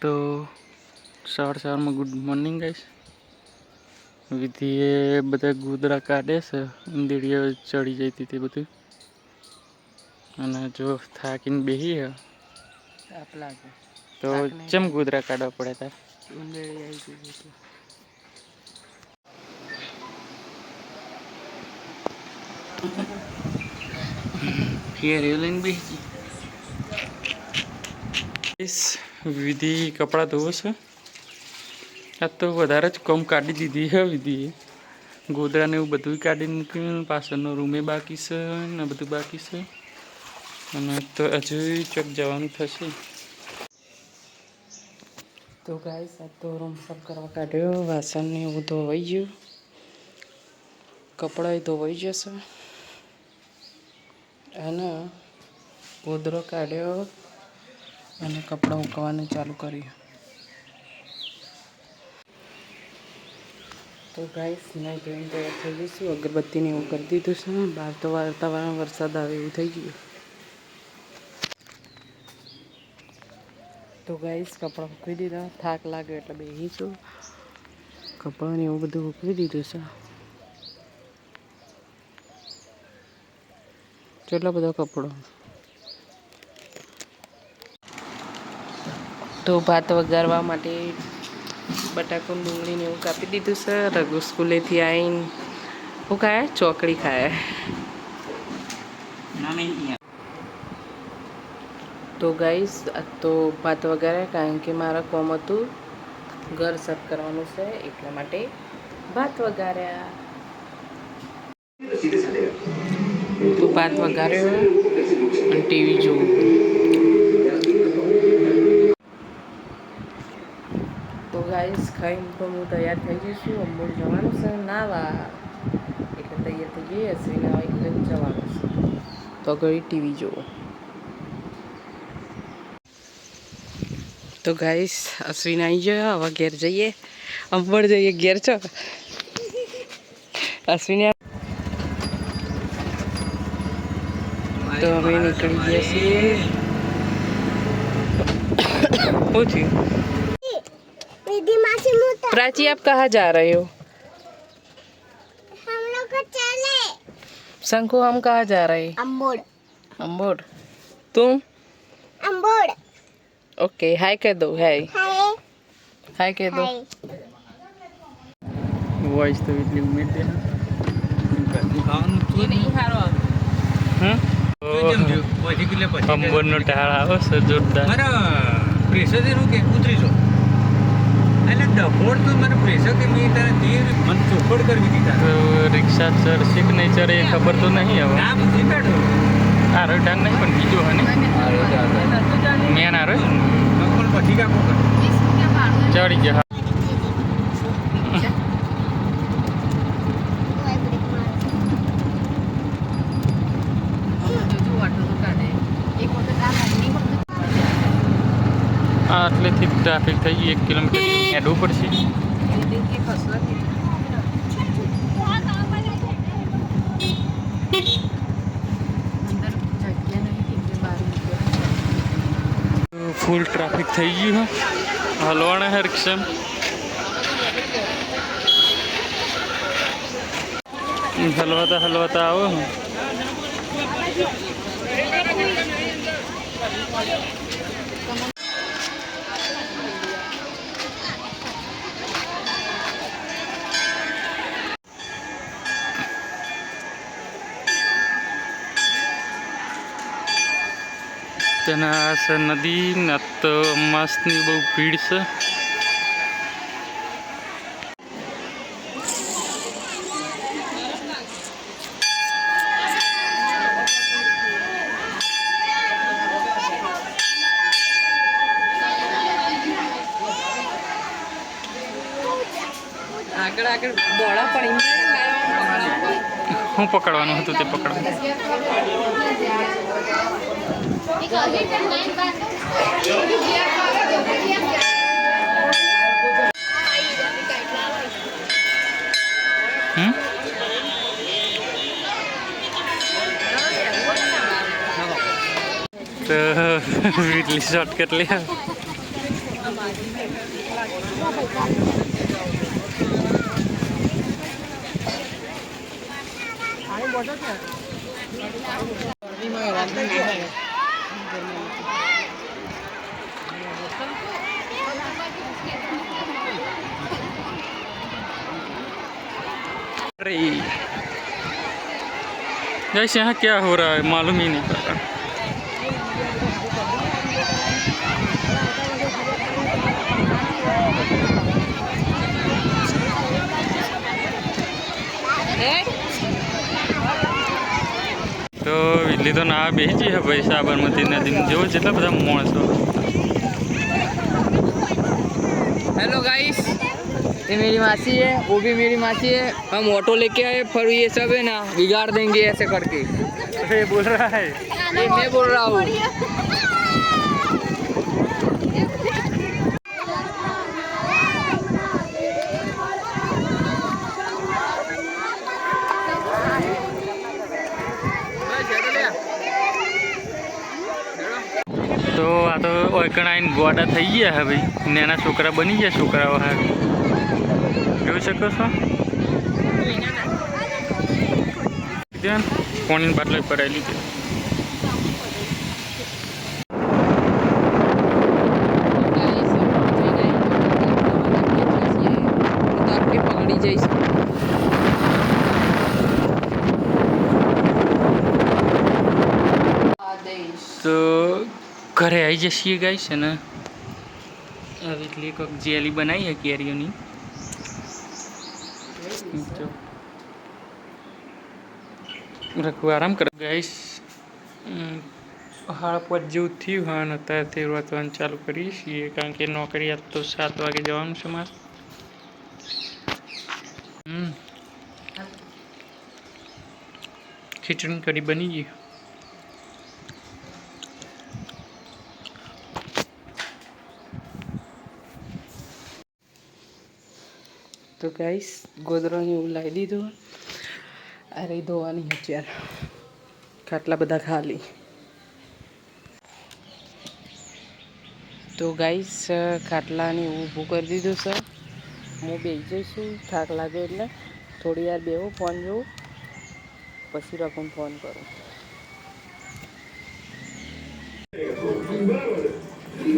તો સવારમાં good morning guys. વિધિએ બધા ગોદરા કાઢે છે, ઈંદડીઓ ચડી જઈ હતી તે બધું. અને જો થાકીને બેસી તો ચમ ગોદરા કાઢવા પડે તાર ઈંદડી આવી ગઈ. ફેર લઈને બેસી વિધિ કપડાં ધોવે છે. આ તો વધારે જ કમ કાઢી દીધી છે વિધિએ. ગોદરાને એવું બધું કાઢી મૂક્યું. પાછળનો રૂમે બાકી છે ને બધું બાકી છે. અને તો હજુ ચોક જવાનું થશે. તો ગાઈસ આ તો રૂમ સાફ કરવા કાઢ્યો. વાસણ ને એવું ધોવાઈ ગયું. કપડાં ધોવાઈ જશે. અને ગોદરો કાઢ્યો અને કપડાં ઉકળવાનું ચાલુ કર્યું. તો ગાઈસ નહીં ધોઈને તૈયાર થઈ જઈશું. અગરબત્તીને એવું કરી દીધું છે. બહાર તો વાતાવરણ વરસાદ આવે એવું થઈ ગયું. તો ગાઈસ કપડાં સૂકવી દીધા. થાક લાગ્યો એટલે બેસીશું. કપડાને એવું બધું સૂકવી દીધું છે. કેટલો બધો કપડો. તો ભાત વઘારવા માટે બટાકું ડુંગળીને એવું કાપી દીધું છે. રઘુ સ્કૂલેથી આવીને શું ખાય? ચોકડી ખાય. તો ગાઈસ આ તો ભાત વઘાર્યા, કારણ કે મારા કોમ હતું ઘર સાફ કરવાનું છે એટલા માટે ભાત વઘાર્યા. તો ભાત વઘાર્યો અને ટીવી જોવું. તો ગાઈસ ખાઈને તો હું તૈયાર થઈ જઈશું. અંબોડ જવાનું છે નાવા, એટલે તૈયાર થઈ જઈએ. અશ્વિના એટલે જવાનું છે. તો ઘડી ટીવી જોવું. તો ગાઈસ અશ્વિન આવી ગયો. હવે ઘેર જઈએ. અંબોડ જઈએ. ઘેર છો અશ્વિન? તો અમે નીકળી ગયા છીએ. प्राची आप कहाँ जा रहे हो? हम लोग को चले। शंकु हम कहाँ जा रहे हैं? अंबोड। अंबोड। तुम? अंबोड। ओके हाय कह दो. हाय हाय कह दो. वॉइस तो इतनी उम्मीद है અંબોડ નો ટાળ આવો છે જોરદાર. મારા પ્રેશર છે કે ઉતરી છો એટલે ડફોડ તો મને પ્રેશર કે મેં તારે ધીર મને ચોખવડ કરવી હતી તારે. રિક્ષા ચડશે કે નહીં ચડે એ ખબર તો નહીં હવે. ના પૂછી બેઠો આરો ટાણ નહીં પણ બીજો હે ને મેન આરો પણ પછી કાપો ચડી ગયા. આટલેથી ટ્રાફિક થઈ ગઈ. 1 કિલોમીટર હેડવું પડશે. ફૂલ ટ્રાફિક થઈ ગયું. હલવાના હે રિક્ષા. હલવાતા આવો. તેના છે નદી ને તો મસ્તની બહુ ભીડ છે. આગળ આગળ દોડા પડી શું પકડવાનું હતું તે પકડવાનું. તો એટલી શોર્ટકટ લે. अरे जैसे यहाँ क्या हो रहा है मालूम ही नहीं पड़ रहा। તો વિલ્લી તો ના બેસી છે ભાઈ સાબરમતી નદી જેવો જેટલા બધા માણસો। हेलो गाइस, ये मेरी मासी है, वो भी मेरी मासी है। हम ऑटो लेके आए, पर ये सब है ना बिगाड़ देंगे ऐसे करके। अरे बोल रहा है ये मैं बोल रहा हूँ। તો આ તો ઓયકણ આવીને ગોડા થઈ ગયા હે ભાઈ, નાના છોકરા બની ગયા છોકરાઓ હા જોઈ શકો છો। ત્યાં પાણીની બાટલી ભરાયેલી છે। पकड़ी जाइए। તો ઘરે આવી જઈએ ગાઈસ છે ને આવી એટલે કોઈક જેલી બનાવી છે કેરીઓની। તો રાખવું આરામ કરો ગાઈસ। 5:30 જેવું થયું હા અને અત્યારથી વાંચવાનું ચાલુ કરીએ છીએ કારણ કે નોકરી આજ તો 7 વાગે જવાનું છે મારે। ખીચડી કઢી બની ગઈ। तो गाइस गोदरा ने लाવી દીધું। આ રહી ધોવાની અત્યાર ખાટલા બધા ખાલી। તો ગાઈસ ખાટલાને ઊભું કરી દીધું છે। હું બેસી જઈશું, થાક લાગે એટલે થોડી વાર બેહું, ફોન જોઉં, પછી રકમ ફોન કરું।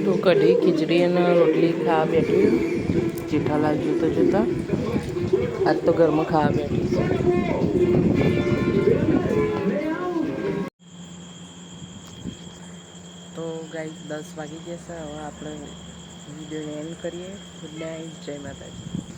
તો કઢી ખીચડી અને રોટલી ખાવા બેઠી જેઠાલાલ જોતા જોતા। આજ તો ઘરમાં ખાવા બેઠી છે। તો ગાઈસ 10 વાગી જશે, હવે આપણે વિડીયોને એન્ડ કરીએ। ગુડ નાઇટ, જય માતાજી।